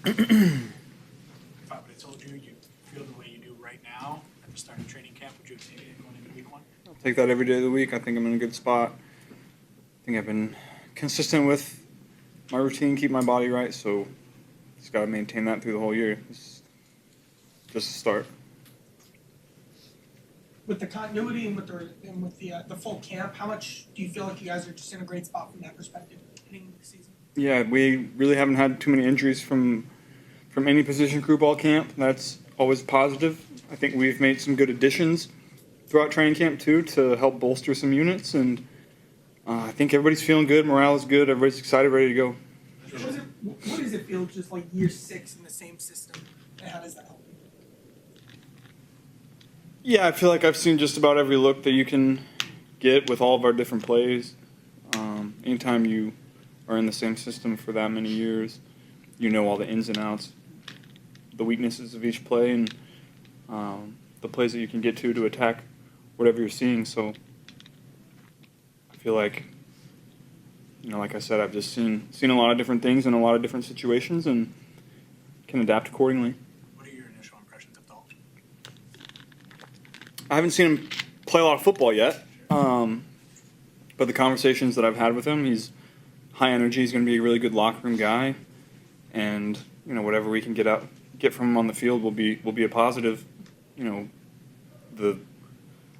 If I would have told you feel the way you do right now at the start of training camp, would you have taken it going into week one? I'll take that every day of the week. I think I'm in a good spot. I think I've been consistent with my routine, keep my body right, so just got to maintain that through the whole year. It's just a start. With the continuity and with the full camp, how much do you feel like you guys are just in a great spot from that perspective heading into the season? Yeah, we really haven't had too many injuries from any position group all camp. That's always positive. I think we've made some good additions throughout training camp too to help bolster some units, and I think everybody's feeling good. Morale is good. Everybody's excited, ready to go. What does it feel just like year 6 in the same system, and how does that help you? Yeah, I feel like I've seen just about every look that you can get with all of our different plays. Anytime you are in the same system for that many years, you know all the ins and outs, the weaknesses of each play, and the plays that you can get to attack whatever you're seeing. So I feel like, like I said, I've just seen a lot of different things in a lot of different situations and can adapt accordingly. What are your initial impressions of Dalton? I haven't seen him play a lot of football yet, but the conversations that I've had with him, he's high energy. He's going to be a really good locker room guy, and whatever we can get from him on the field will be a positive. I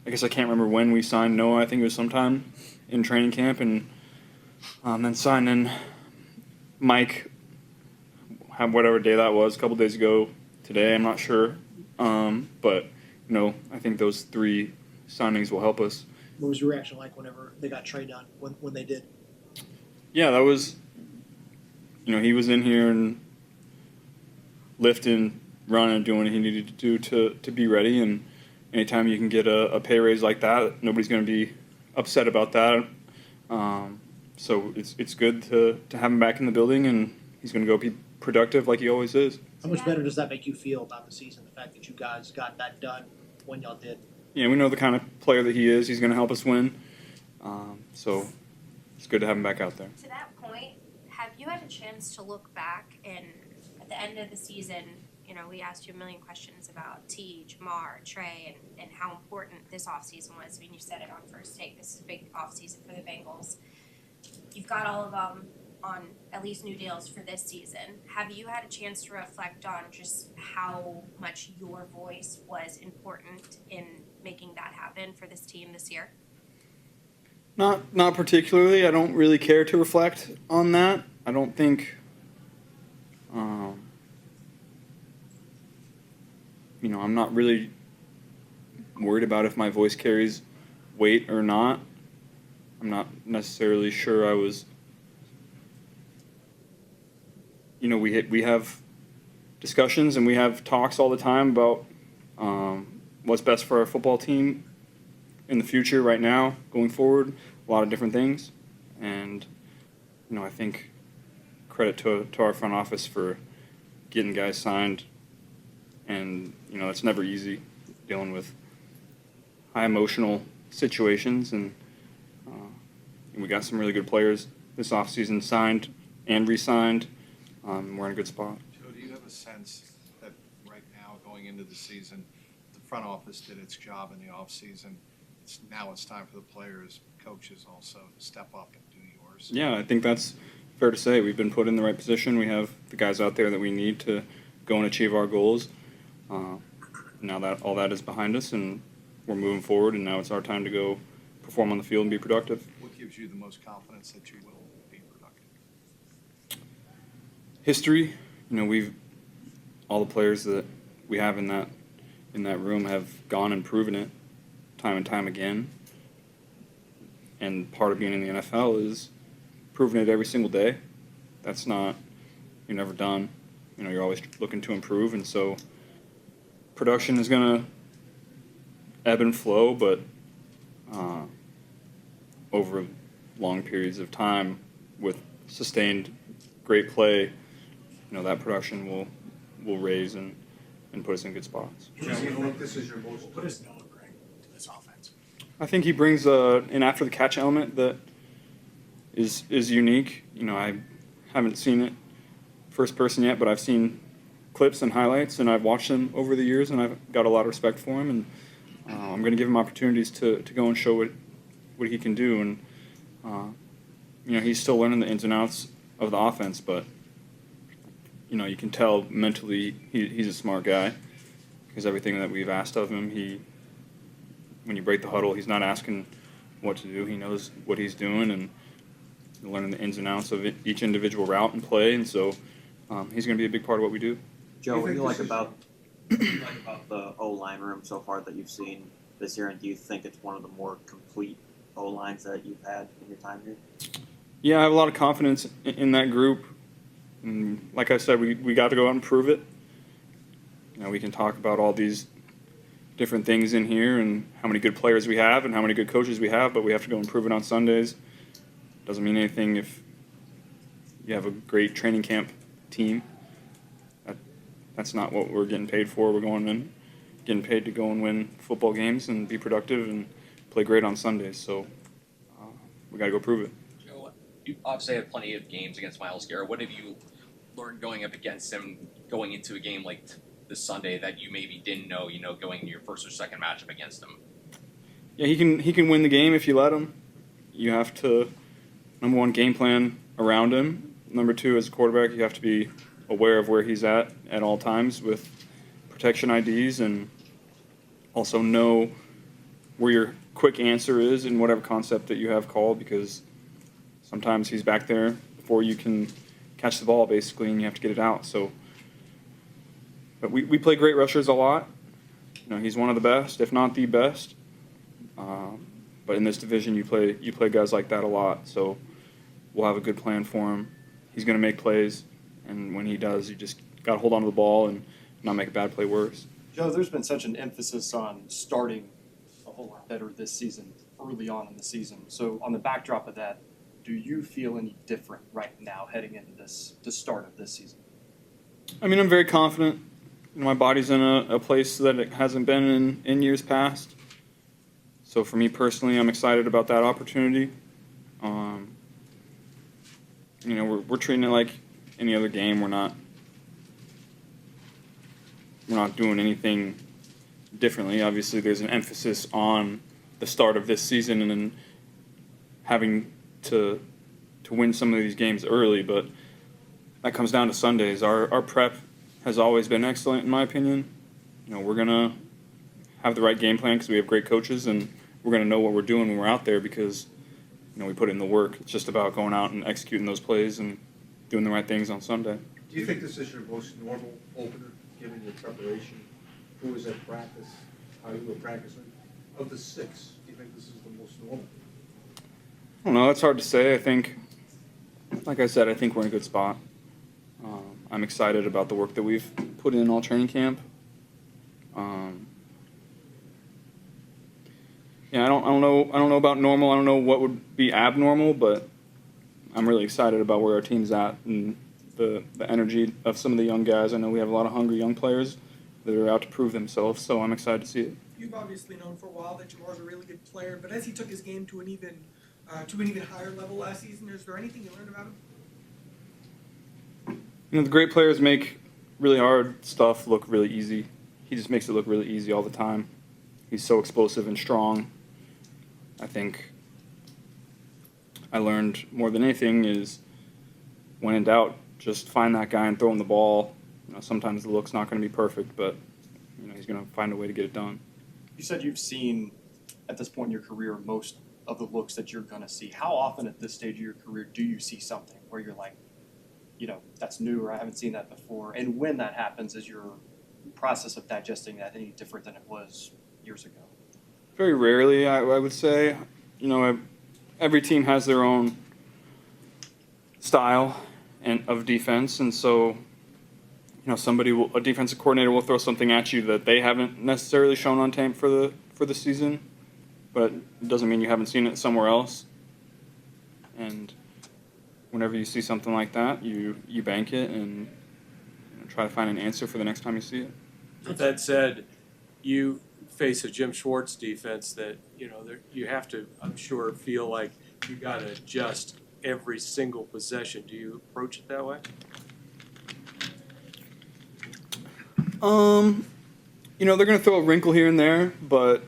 guess I can't remember when we signed Noah. I think it was sometime in training camp, and then signing Mike, whatever day that was, a couple days ago today. I'm not sure, but I think those 3 signings will help us. What was your reaction like whenever they got Trey done, when they did? Yeah, that was, he was in here and lifting, running, doing what he needed to do to be ready. And anytime you can get a pay raise like that, nobody's going to be upset about that. So it's good to have him back in the building, and he's going to go be productive like he always is. How much better does that make you feel about the season, the fact that you guys got that done when y'all did? Yeah, we know the kind of player that he is. He's going to help us win. So it's good to have him back out there. To that point, have you had a chance to look back and at the end of the season, we asked you a million questions about T, Jamar, Trey, and how important this offseason was. I mean, you said it on First Take. This is a big offseason for the Bengals. You've got all of them on at least new deals for this season. Have you had a chance to reflect on just how much your voice was important in making that happen for this team this year? Not particularly. I don't really care to reflect on that. I don't think, I'm not really worried about if my voice carries weight or not. I'm not necessarily sure I was, we have discussions and we have talks all the time about what's best for our football team in the future, right now, going forward, a lot of different things. And, I think credit to our front office for getting guys signed. And, it's never easy dealing with high emotional situations. And we got some really good players this offseason signed and re-signed. We're in a good spot. Joe, do you have a sense that right now, going into the season, the front office did its job in the offseason? Now it's time for the players, coaches also, to step up and do yours? Yeah, I think that's fair to say. We've been put in the right position. We have the guys out there that we need to go and achieve our goals. Now that all that is behind us and we're moving forward, and now it's our time to go perform on the field and be productive. What gives you the most confidence that you will be productive? History. All the players that we have in that room have gone and proven it time and time again. And part of being in the NFL is proving it every single day. You're never done. You're always looking to improve, and so production is going to ebb and flow, but over long periods of time with sustained great play, that production will raise and put us in good spots. What does Noah bring to this offense? I think he brings an after the catch element that is unique. I haven't seen it first person yet, but I've seen clips and highlights, and I've watched him over the years, and I've got a lot of respect for him, and I'm going to give him opportunities to go and show what he can do. And he's still learning the ins and outs of the offense, but you can tell mentally he's a smart guy, because everything that we've asked of him, when you break the huddle, he's not asking what to do. He knows what he's doing, and learning the ins and outs of each individual route and play, and so he's going to be a big part of what we do. Joe, what do you like about the O-line room so far that you've seen this year, and do you think it's one of the more complete O-lines that you've had in your time here? Yeah, I have a lot of confidence in that group. And like I said, we got to go out and prove it. We can talk about all these different things in here and how many good players we have and how many good coaches we have, but we have to go and prove it on Sundays. Doesn't mean anything if you have a great training camp team. That's not what we're getting paid for. We're getting paid to go and win football games and be productive and play great on Sundays. So we got to go prove it. Joe, you obviously had plenty of games against Miles Garrett. What have you learned going up against him, going into a game like this Sunday that you maybe didn't know, going into your first or second matchup against him? Yeah, he can win the game if you let him. You have to, number one, game plan around him. Number two, as a quarterback, you have to be aware of where he's at all times with protection IDs, and also know where your quick answer is in whatever concept that you have called, because sometimes he's back there before you can catch the ball, basically, and you have to get it out. So, but we play great rushers a lot. He's one of the best, if not the best. But in this division, you play guys like that a lot. So we'll have a good plan for him. He's going to make plays, and when he does, you just got to hold on to the ball and not make a bad play worse. Joe, there's been such an emphasis on starting a whole lot better this season, early on in the season. So on the backdrop of that, do you feel any different right now heading into the start of this season? I mean, I'm very confident. My body's in a place that it hasn't been in years past. So for me personally, I'm excited about that opportunity. We're treating it like any other game. We're not doing anything differently. Obviously, there's an emphasis on the start of this season and then having to win some of these games early, but that comes down to Sundays. Our prep has always been excellent, in my opinion. We're going to have the right game plan because we have great coaches, and we're going to know what we're doing when we're out there because we put in the work. It's just about going out and executing those plays and doing the right things on Sunday. Do you think this is your most normal opener, given your preparation? Who was at practice, how you were practicing? Of the six, do you think this is the most normal? I don't know. It's hard to say. I think, like I said, I think we're in a good spot. I'm excited about the work that we've put in all training camp. I don't know about normal. I don't know what would be abnormal, but I'm really excited about where our team's at and the energy of some of the young guys. I know we have a lot of hungry young players that are out to prove themselves, so I'm excited to see it. You've obviously known for a while that Jamar's a really good player, but as he took his game to an even higher level last season, is there anything you learned about him? The great players make really hard stuff look really easy. He just makes it look really easy all the time. He's so explosive and strong. I think I learned more than anything is when in doubt, just find that guy and throw him the ball. Sometimes the look's not going to be perfect, but he's going to find a way to get it done. You said you've seen, at this point in your career, most of the looks that you're going to see. How often at this stage of your career do you see something where you're like, that's new or I haven't seen that before? And when that happens, is your process of digesting that any different than it was years ago? Very rarely, I would say. Every team has their own style of defense, and so a defensive coordinator will throw something at you that they haven't necessarily shown on tape for the season, but it doesn't mean you haven't seen it somewhere else. And whenever you see something like that, you bank it and try to find an answer for the next time you see it. With that said, you face a Jim Schwartz defense that you have to, I'm sure, feel like you got to adjust every single possession. Do you approach it that way? They're going to throw a wrinkle here and there, but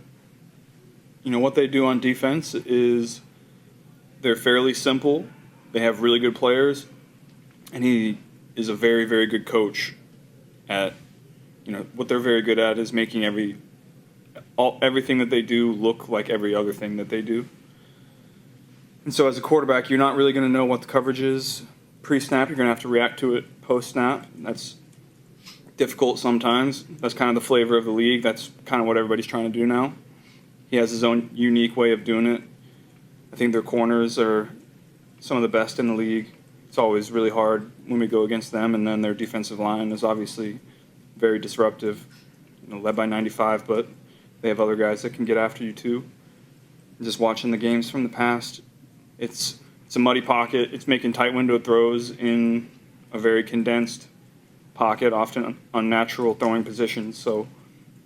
what they do on defense is they're fairly simple. They have really good players, and he is a very, very good coach at, what they're very good at is making everything that they do look like every other thing that they do. And so as a quarterback, you're not really going to know what the coverage is pre-snap. You're going to have to react to it post-snap. That's difficult sometimes. That's kind of the flavor of the league. That's kind of what everybody's trying to do now. He has his own unique way of doing it. I think their corners are some of the best in the league. It's always really hard when we go against them, and then their defensive line is obviously very disruptive, led by 95, but they have other guys that can get after you too. Just watching the games from the past, it's a muddy pocket. It's making tight window throws in a very condensed pocket, often unnatural throwing positions. So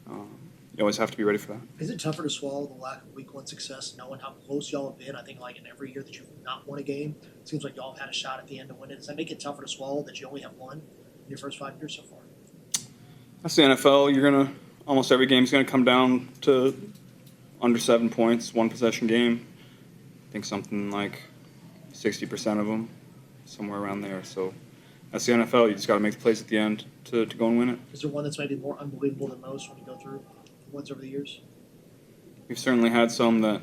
you always have to be ready for that. Is it tougher to swallow the lack of week one success, knowing how close y'all have been? I think in every year that you've not won a game, it seems like y'all have had a shot at the end to win it. Does that make it tougher to swallow that you only have one in your first 5 years so far? That's the NFL. Almost every game's gonna come down to under 7 points, one possession game. I think something like 60% of them, somewhere around there. So that's the NFL. You just got to make the plays at the end to go and win it. Is there one that's maybe more unbelievable than most when you go through the ones over the years? We've certainly had some that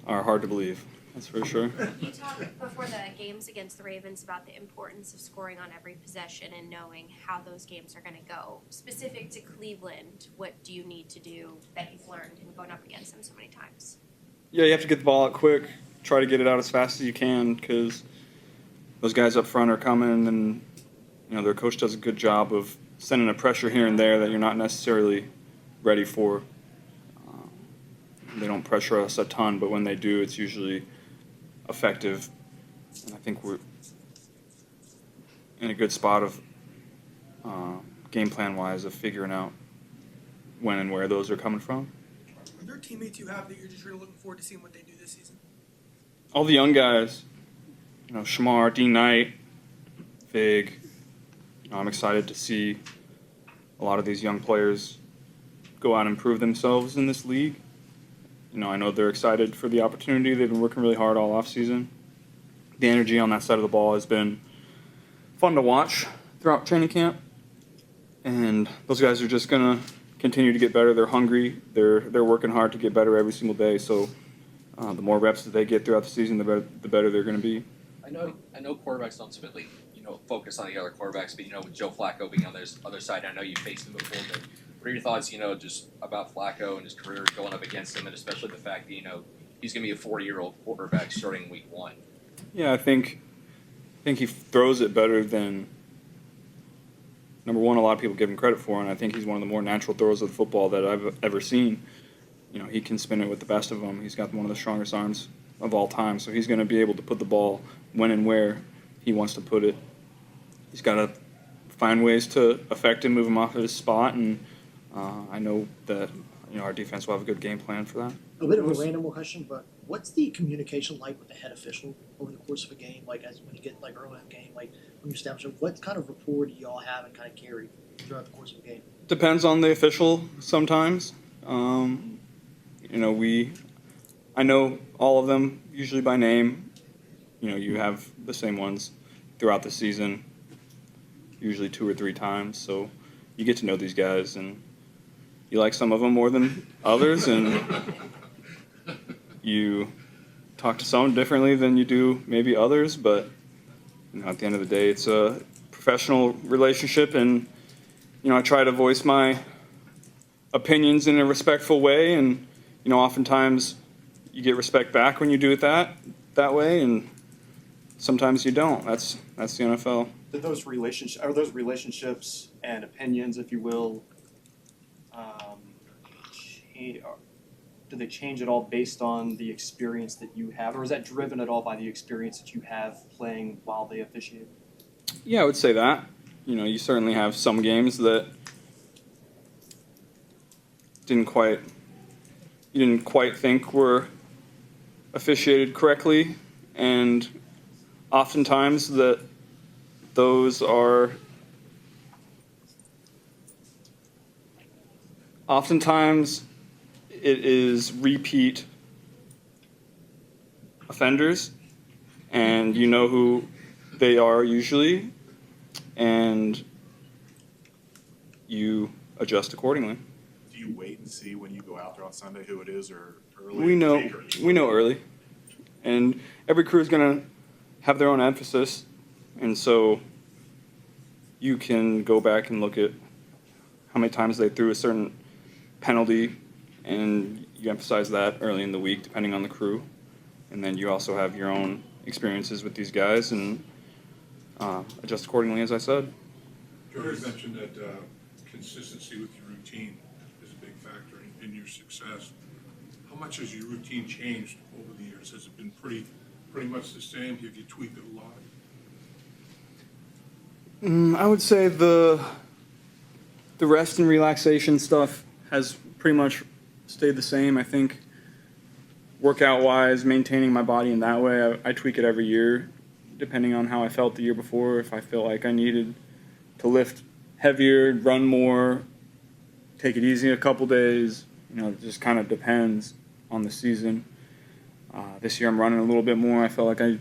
are hard to believe. That's for sure. You talked before the games against the Ravens about the importance of scoring on every possession and knowing how those games are going to go. Specific to Cleveland, what do you need to do that you've learned in going up against them so many times? Yeah, you have to get the ball out quick. Try to get it out as fast as you can because those guys up front are coming, and their coach does a good job of sending a pressure here and there that you're not necessarily ready for. They don't pressure us a ton, but when they do, it's usually effective. And I think we're in a good spot of game plan wise of figuring out when and where those are coming from. Are there teammates you have that you're just really looking forward to seeing what they do this season? All the young guys, Shamar, D. Knight, Fig. I'm excited to see a lot of these young players go out and prove themselves in this league. I know they're excited for the opportunity. They've been working really hard all offseason. The energy on that side of the ball has been fun to watch throughout training camp. And those guys are just going to continue to get better. They're hungry. They're working hard to get better every single day. So the more reps that they get throughout the season, the better they're going to be. I know quarterbacks don't typically, focus on the other quarterbacks, but with Joe Flacco being on this other side, I know you faced him before, but what are your thoughts, just about Flacco and his career going up against him, and especially the fact that, he's going to be a 40-year-old quarterback starting week 1? Yeah, I think he throws it better than, number one, a lot of people give him credit for, and I think he's one of the more natural throwers of the football that I've ever seen. He can spin it with the best of them. He's got one of the strongest arms of all time, so he's going to be able to put the ball when and where he wants to put it. He's got to find ways to affect him, move him off of his spot, and I know that our defense will have a good game plan for that. A bit of a random question, but what's the communication like with the head official over the course of a game? As when you get early in the game, when you establish it, what kind of rapport do y'all have and kind of carry throughout the course of the game? Depends on the official sometimes. I know all of them usually by name. You have the same ones throughout the season, usually 2 or 3 times. So you get to know these guys, and you like some of them more than others, and you talk to some differently than you do maybe others. But at the end of the day, it's a professional relationship, and I try to voice my opinions in a respectful way, and oftentimes you get respect back when you do it that way, and sometimes you don't. That's the NFL. Are those relationships and opinions, if you will, do they change at all based on the experience that you have, or is that driven at all by the experience that you have playing while they officiate? Yeah, I would say that. You certainly have some games that you didn't quite think were officiated correctly, and oftentimes those are Oftentimes, it is repeat offenders, and you know who they are usually, and you adjust accordingly. Do you wait and see when you go out there on Sunday who it is, or early? We know early, and every crew is going to have their own emphasis, and so you can go back and look at how many times they threw a certain penalty, and you emphasize that early in the week depending on the crew, and then you also have your own experiences with these guys and adjust accordingly, as I said. George mentioned that consistency with your routine is a big factor in your success. How much has your routine changed over the years? Has it been pretty much the same? Have you tweaked it a lot? I would say the rest and relaxation stuff has pretty much stayed the same. I think workout-wise, maintaining my body in that way, I tweak it every year, depending on how I felt the year before. If I feel like I needed to lift heavier, run more, take it easy a couple days, it just kind of depends on the season. This year I'm running a little bit more. I felt like I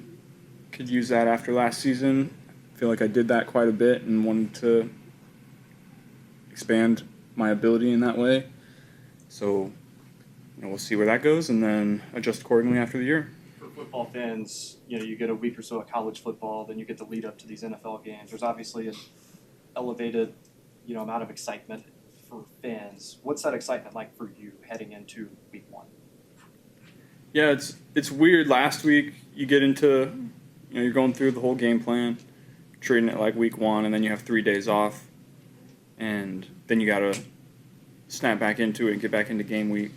could use that after last season. I feel like I did that quite a bit and wanted to expand my ability in that way. So, we'll see where that goes and then adjust accordingly after the year. For football fans, you get a week or so of college football, then you get the lead up to these NFL games. There's obviously an elevated, amount of excitement for fans. What's that excitement like for you heading into week one? Yeah, it's weird. Last week you get into, you're going through the whole game plan, treating it like week one, and then you have 3 days off, and then you got to snap back into it and get back into game week.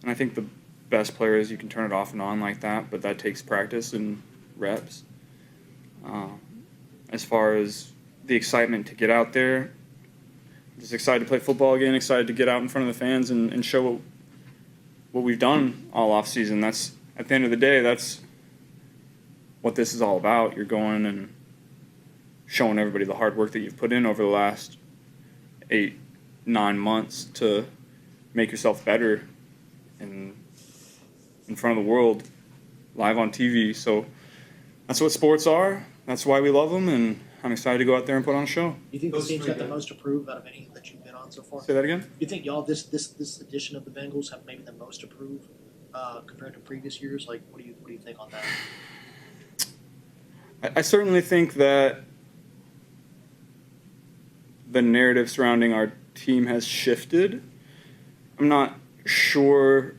And I think the best players, you can turn it off and on like that, but that takes practice and reps. As far as the excitement to get out there, just excited to play football again, excited to get out in front of the fans and show what we've done all off season. That's, at the end of the day, that's what this is all about. You're going and showing everybody the hard work that you've put in over the last 8-9 months to make yourself better in front of the world, live on TV. So that's what sports are. That's why we love them, and I'm excited to go out there and put on a show. You think this team's got the most approved out of any that you've been on so far? Say that again? You think y'all this edition of the Bengals have maybe the most approved compared to previous years? Like, what do you think on that? I certainly think that the narrative surrounding our team has shifted. I'm not sure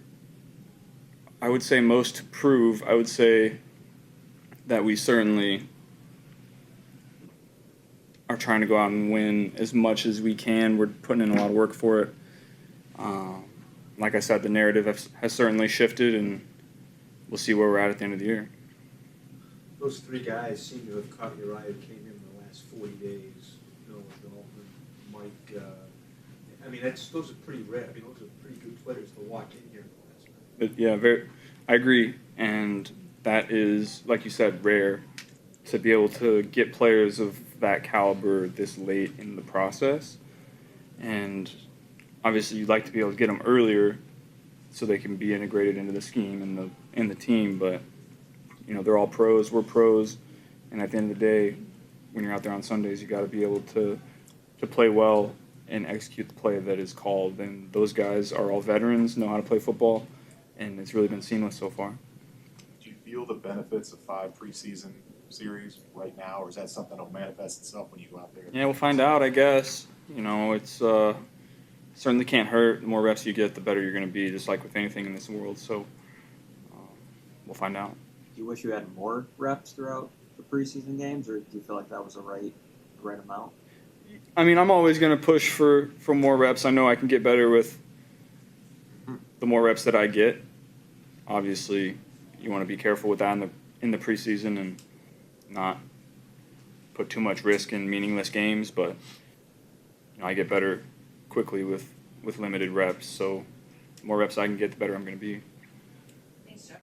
I would say most to prove. I would say that we certainly are trying to go out and win as much as we can. We're putting in a lot of work for it. Like I said, the narrative has certainly shifted, and we'll see where we're at the end of the year. Those three guys seem to have caught your eye who came in the last 40 days. Dalton, Mike. Those are pretty rare. Those are pretty good players to walk in here the last night. Yeah, I agree, and that is, like you said, rare to be able to get players of that caliber this late in the process. And obviously, you'd like to be able to get them earlier so they can be integrated into the scheme and in the team. But they're all pros. We're pros, and at the end of the day, when you're out there on Sundays, you got to be able to play well and execute the play that is called. And those guys are all veterans, know how to play football, and it's really been seamless so far. Do you feel the benefits of 5 preseason series right now, or is that something that'll manifest itself when you go out there? Yeah, we'll find out, I guess. It's certainly can't hurt. The more reps you get, the better you're going to be, just like with anything in this world. So we'll find out. Do you wish you had more reps throughout the preseason games, or do you feel like that was the right amount? I'm always going to push for more reps. I know I can get better with the more reps that I get. Obviously, you want to be careful with that in the preseason and not put too much risk in meaningless games. But I get better quickly with limited reps. So the more reps I can get, the better I'm going to be.